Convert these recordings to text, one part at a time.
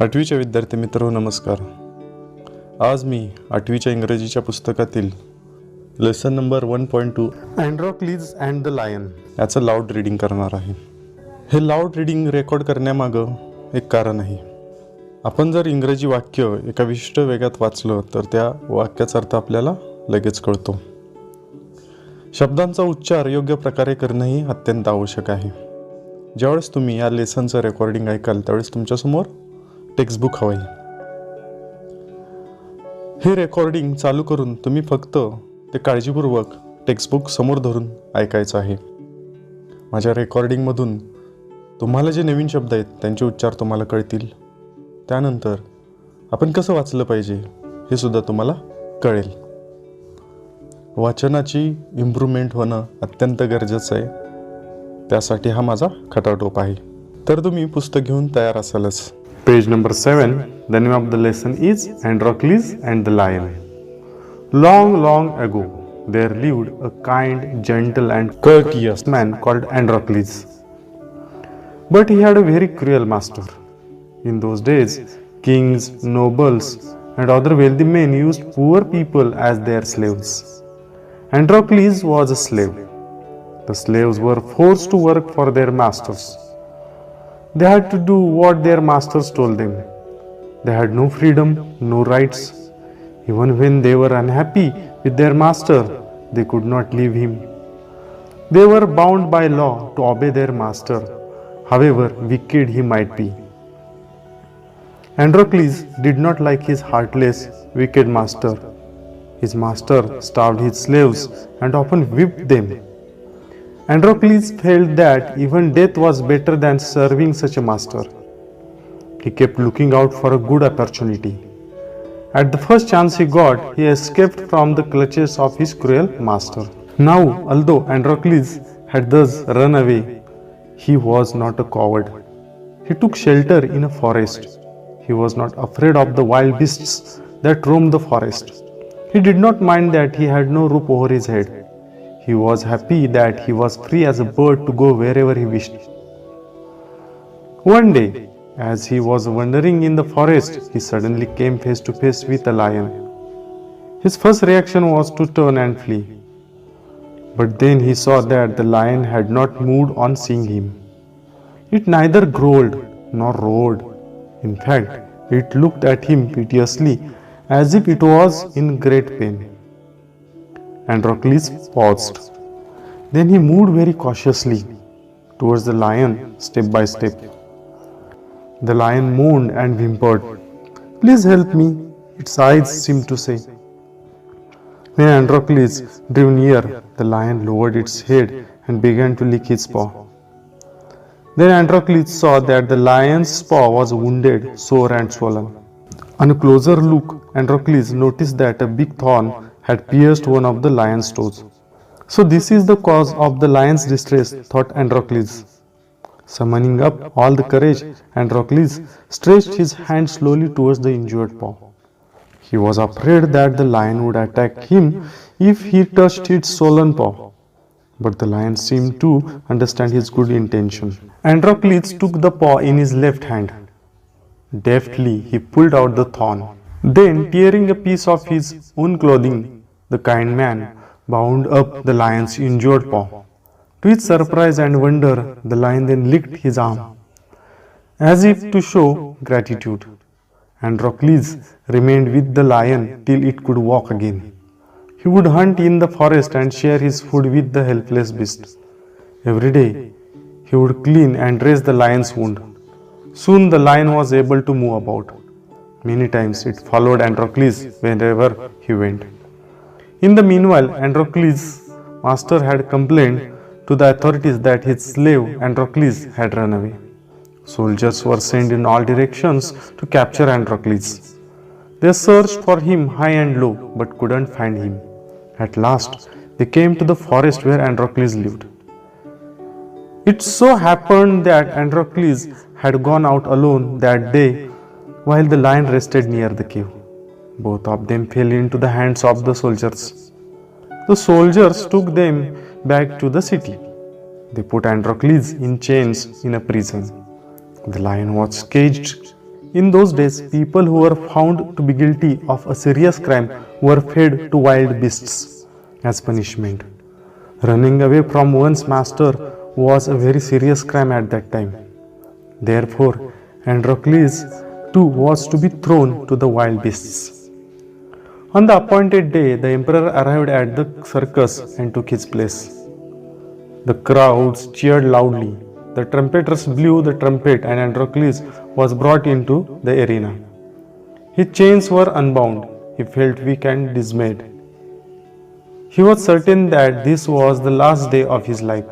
आठवीच्या विद्यार्थी मित्र नमस्कार. आज मी आठवीच्या इंग्रजीच्या पुस्तकातील lesson number 1.2 Androcles and the lion याचं लाऊड रीडिंग करणार आहे. हे लाऊड रीडिंग रेकॉर्ड करण्यामागं एक कारण आहे. आपण जर इंग्रजी वाक्य एका विशिष्ट वेगात वाचलं तर त्या वाक्याचा अर्थ आपल्याला लगेच कळतो. शब्दांचा उच्चार योग्य प्रकारे करणंही अत्यंत आवश्यक आहे. ज्यावेळेस तुम्ही या लेसनचं रेकॉर्डिंग ऐकाल त्यावेळेस तुमच्यासमोर टेक्स्टबुक हवं आहे. हे रेकॉर्डिंग चालू करून तुम्ही फक्त ते काळजीपूर्वक टेक्स्टबुक समोर धरून ऐकायचं आहे. माझ्या रेकॉर्डिंगमधून तुम्हाला जे नवीन शब्द आहेत त्यांचे उच्चार तुम्हाला कळतील. त्यानंतर आपण कसं वाचलं पाहिजे हे सुद्धा तुम्हाला कळेल. वाचनाची इम्प्रूव्हमेंट होणं अत्यंत गरजेचं आहे. त्यासाठी हा माझा खटाटोप आहे. तर तुम्ही पुस्तक घेऊन तयार असालच. Page number 7. The name of the lesson is Androcles and the Lion. Long, long ago, there lived a kind, gentle and courteous man called Androcles. But he had a very cruel master. In those days, kings, nobles, and other wealthy men used poor people as their slaves. Androcles was a slave. The slaves were forced to work for their masters. They had to do what their masters told them. They had no freedom, no rights. Even when they were unhappy with their master, they could not leave him. They were bound by law to obey their master, however wicked he might be. Androcles did not like his heartless, wicked master. His master starved his slaves and often whipped them. Androcles felt that even death was better than serving such a master. He kept looking out for a good opportunity. At the first chance he got, he escaped from the clutches of his cruel master. Now, although Androcles had thus run away, he was not a coward. He took shelter in a forest. He was not afraid of the wild beasts that roamed the forest. He did not mind that he had no roof over his head. He was happy that he was free as a bird to go wherever he wished. One day, as he was wandering in the forest, he suddenly came face to face with a lion. His first reaction was to turn and flee. But then he saw that the lion had not moved on seeing him. It neither growled nor roared. In fact, it looked at him piteously as if it was in great pain. Androcles paused. Then he moved very cautiously towards the lion, step by step. The lion moaned and whimpered. "Please help me," its eyes seemed to say. When Androcles drew near, the lion lowered its head and began to lick his paw. Then Androcles saw that the lion's paw was wounded, sore and swollen. On a closer look, Androcles noticed that a big thorn had pierced one of the lion's toes. "So this is the cause of the lion's distress," thought Androcles. Summoning up all the courage, Androcles stretched his hand slowly towards the injured paw. He was afraid that the lion would attack him if he touched its swollen paw. But the lion seemed to understand his good intention. Androcles took the paw in his left hand. Deftly, he pulled out the thorn. Then, tearing a piece of his own clothing, the kind man bound up the lion's injured paw. To his surprise and wonder, the lion then licked his arm, as if to show gratitude. Androcles remained with the lion till it could walk again. He would hunt in the forest and share his food with the helpless beasts. Every day, he would clean and dress the lion's wound. Soon the lion was able to move about. Many times it followed Androcles wherever he went. In the meanwhile, Androcles' master had complained to the authorities that his slave Androcles had run away. Soldiers were sent in all directions to capture Androcles. They searched for him high and low but couldn't find him. At last, they came to the forest where Androcles lived. It so happened that Androcles had gone out alone that day while the lion rested near the cave. Both of them fell into the hands of the soldiers. The soldiers took them back to the city. They put Androcles in chains in a prison. The lion was caged In those days, people who were found to be guilty of a serious crime were fed to wild beasts as punishment. Running away from one's master was a very serious crime at that time. Therefore, Androcles too was to be thrown to the wild beasts. On the appointed day, the emperor arrived at the circus and took his place. The crowds cheered loudly. The trumpeters blew the trumpet, and Androcles was brought into the arena. His chains were unbound. He felt weak and dismayed. He was certain that this was the last day of his life.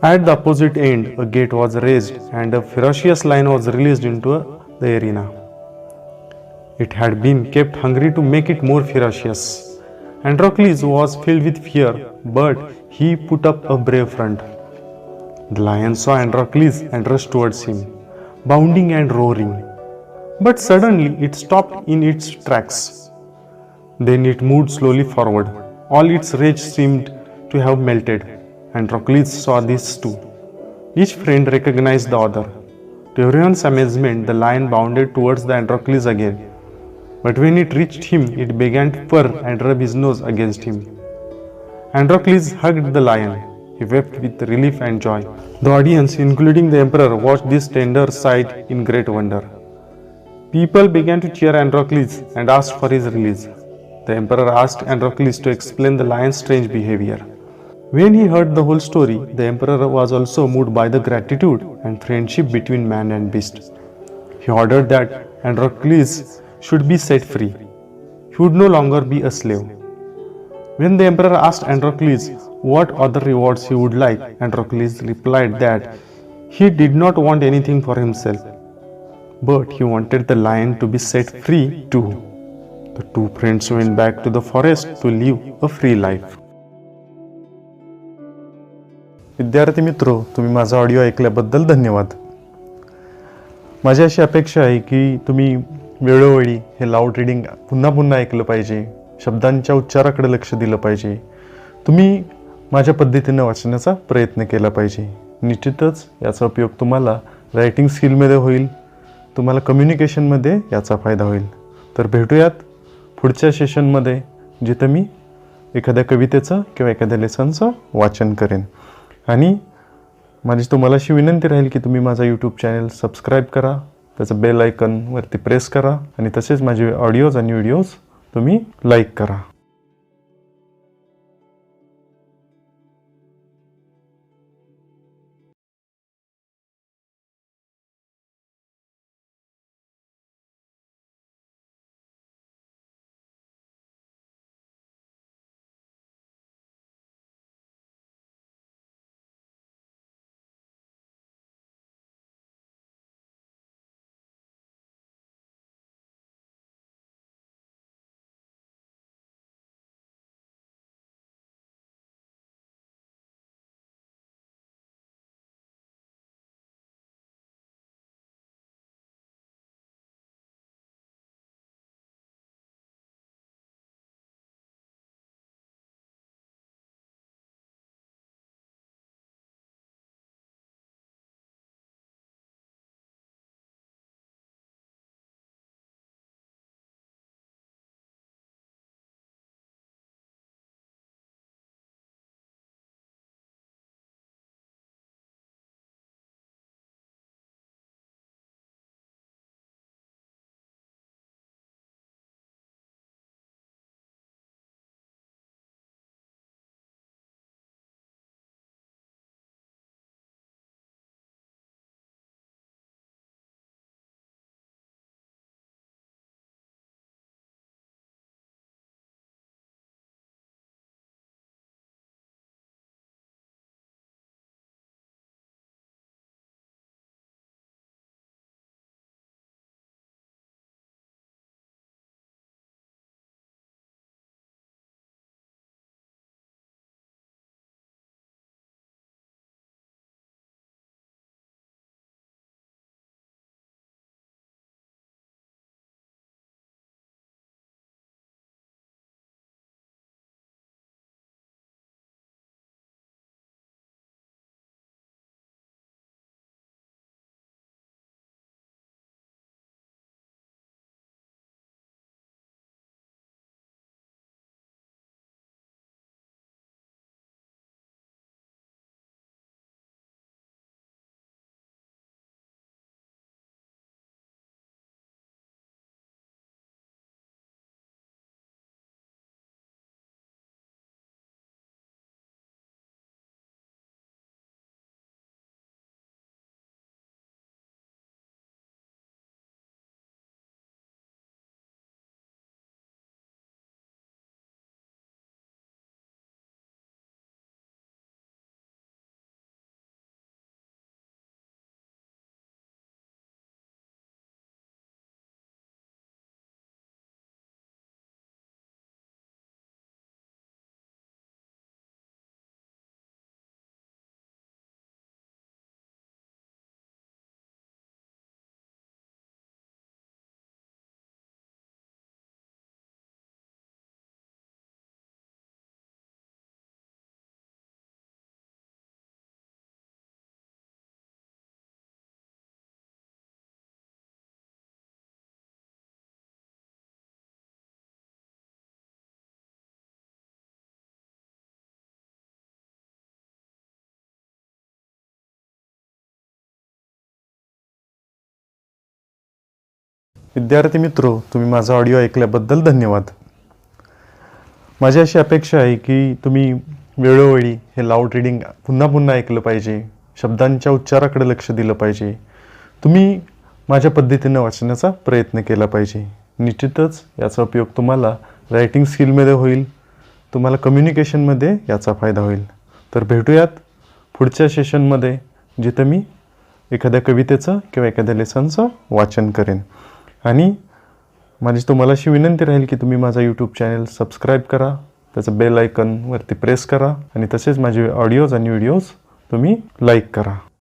At the opposite end, a gate was raised, and a ferocious lion was released into the arena. It had been kept hungry to make it more ferocious. Androcles was filled with fear, but he put up a brave front. The lion saw Androcles and rushed towards him, bounding and roaring. But suddenly it stopped in its tracks. Then it moved slowly forward. All its rage seemed to have melted. Androcles saw this too. Each friend recognized the other. To everyone's amazement, the lion bounded towards the Androcles again. But when it reached him, it began to purr and rub his nose against him. Androcles hugged the lion. He wept with relief and joy. The audience, including the emperor, watched this tender sight in great wonder. People began to cheer Androcles and asked for his release. The emperor asked Androcles to explain the lion's strange behavior. When he heard the whole story, the emperor was also moved by the gratitude and friendship between man and beast. He ordered that Androcles should be set free. He would no longer be a slave. When the emperor asked Androcles what other rewards he would like, Androcles replied that he did not want anything for himself, but he wanted the lion to be set free too. The two friends went back to the forest to live a free life. विद्यार्थी मित्रो, तुम्ही माझा audio ऐकल्याबद्दल धन्यवाद. माझी अशी अपेक्षा आहे की तुम्ही वेळोवेळी हे लाऊड रीडिंग पुन्हा पुन्हा ऐकलं पाहिजे, शब्दांच्या उच्चाराकडे लक्ष दिलं पाहिजे, तुम्ही माझ्या पद्धतीनं वाचण्याचा प्रयत्न केला पाहिजे. निश्चितच याचा उपयोग तुम्हाला रायटिंग स्किलमध्ये होईल, तुम्हाला कम्युनिकेशनमध्ये याचा फायदा होईल. तर भेटूयात पुढच्या सेशनमध्ये, जिथं मी एखाद्या कवितेचं किंवा एखाद्या लेसनचं वाचन करेन. आणि माझी तुम्हाला अशी विनंती राहील की तुम्ही माझा यूट्यूब चॅनल सबस्क्राईब करा, त्याचं बेल आयकॉनवरती प्रेस करा आणि तसेच माझे ऑडिओज आणि व्हिडिओज तुम्ही लाईक करा. विद्यार्थी मित्रो, तुम्ही माझा ऑडिओ ऐकल्याबद्दल धन्यवाद. माझी अशी अपेक्षा आहे की तुम्ही वेळोवेळी हे लाऊड रीडिंग पुन्हा पुन्हा ऐकलं पाहिजे. शब्दांच्या उच्चाराकडे लक्ष दिलं पाहिजे. तुम्ही माझ्या पद्धतीनं वाचण्याचा प्रयत्न केला पाहिजे. निश्चितच याचा उपयोग तुम्हाला रायटिंग स्किलमध्ये होईल, तुम्हाला कम्युनिकेशनमध्ये याचा फायदा होईल. तर भेटूयात पुढच्या सेशनमध्ये, जिथं मी एखाद्या कवितेचं किंवा एखाद्या लेसनचं वाचन करेन. आणि माझी तुम्हाला अशी विनंती राहील की तुम्ही माझा यूट्यूब चॅनल सबस्क्राईब करा, त्याचं बेल आयकॉनवरती प्रेस करा आणि तसेच माझे ऑडिओज आणि व्हिडिओज तुम्ही लाईक करा.